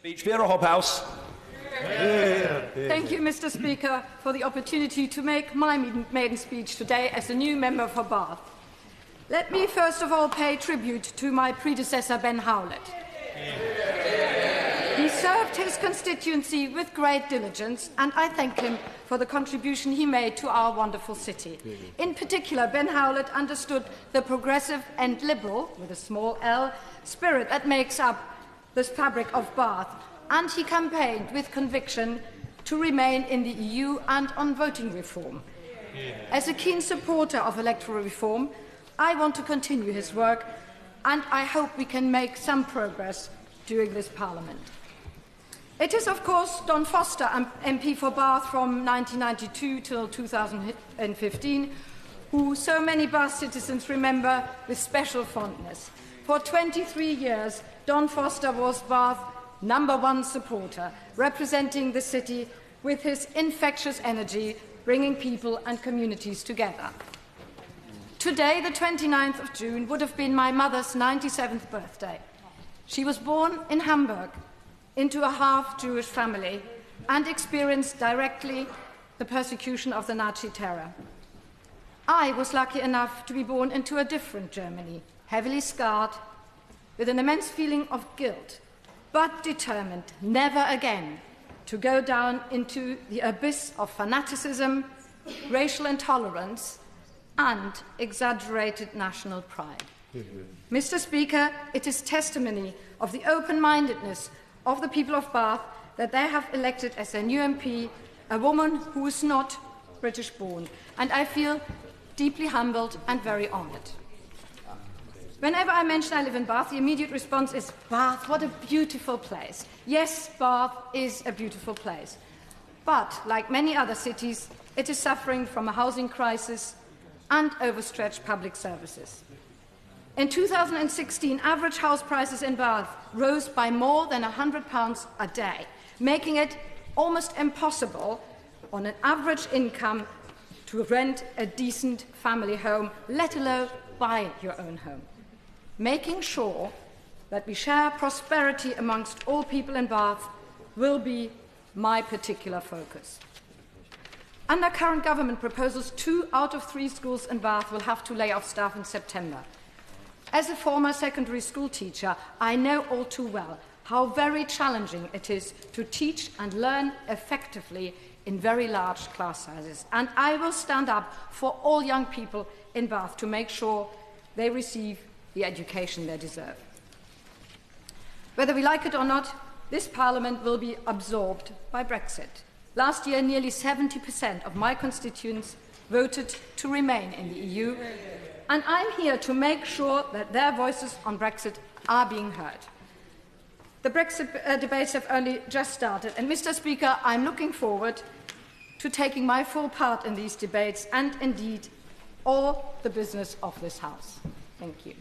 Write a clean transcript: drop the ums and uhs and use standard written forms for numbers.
Speech, Wera Hobhouse. Thank you, Mr. Speaker, for the opportunity to make my maiden speech today as a new member for Bath. Let me first of all pay tribute to my predecessor, Ben Howlett. He served his constituency with great diligence, and I thank him for the contribution he made to our wonderful city. In particular, Ben Howlett understood the progressive and liberal, with a small L, spirit that makes up the fabric of Bath, and he campaigned with conviction to remain in the EU and on voting reform. As a keen supporter of electoral reform, I want to continue his work, and I hope we can make some progress during this Parliament. It is, of course, Don Foster, MP for Bath from 1992 till 2015, who so many Bath citizens remember with special fondness. For 23 years, Don Foster was Bath's #1 supporter, representing the city with his infectious energy, bringing people and communities together. Today, the 29th of June, would have been my mother's 97th birthday. She was born in Hamburg into a half-Jewish family and experienced directly the persecution of the Nazi terror. I was lucky enough to be born into a different Germany, heavily scarred, with an immense feeling of guilt, but determined never again to go down into the abyss of fanaticism, racial intolerance, and exaggerated national pride. Mr. Speaker, it is testimony of the open-mindedness of the people of Bath that they have elected as their new MP a woman who is not British-born, and I feel deeply humbled and very honoured. Whenever I mention I live in Bath, the immediate response is, Bath, what a beautiful place. Yes, Bath is a beautiful place. But, like many other cities, it is suffering from a housing crisis and overstretched public services. In 2016, average house prices in Bath rose by more than £100 a day, making it almost impossible on an average income to rent a decent family home, let alone buy your own home. Making sure that we share prosperity amongst all people in Bath will be my particular focus. Under current government proposals, 2 out of 3 schools in Bath will have to lay off staff in September. As a former secondary school teacher, I know all too well how very challenging it is to teach and learn effectively in very large class sizes. And I will stand up for all young people in Bath to make sure they receive the education they deserve. Whether we like it or not, this Parliament will be absorbed by Brexit. Last year, nearly 70% of my constituents voted to remain in the EU, and I'm here to make sure that their voices on Brexit are being heard. The Brexit debates have only just started, and Mr. Speaker, I'm looking forward to taking my full part in these debates and, indeed, all the business of this House. Thank you.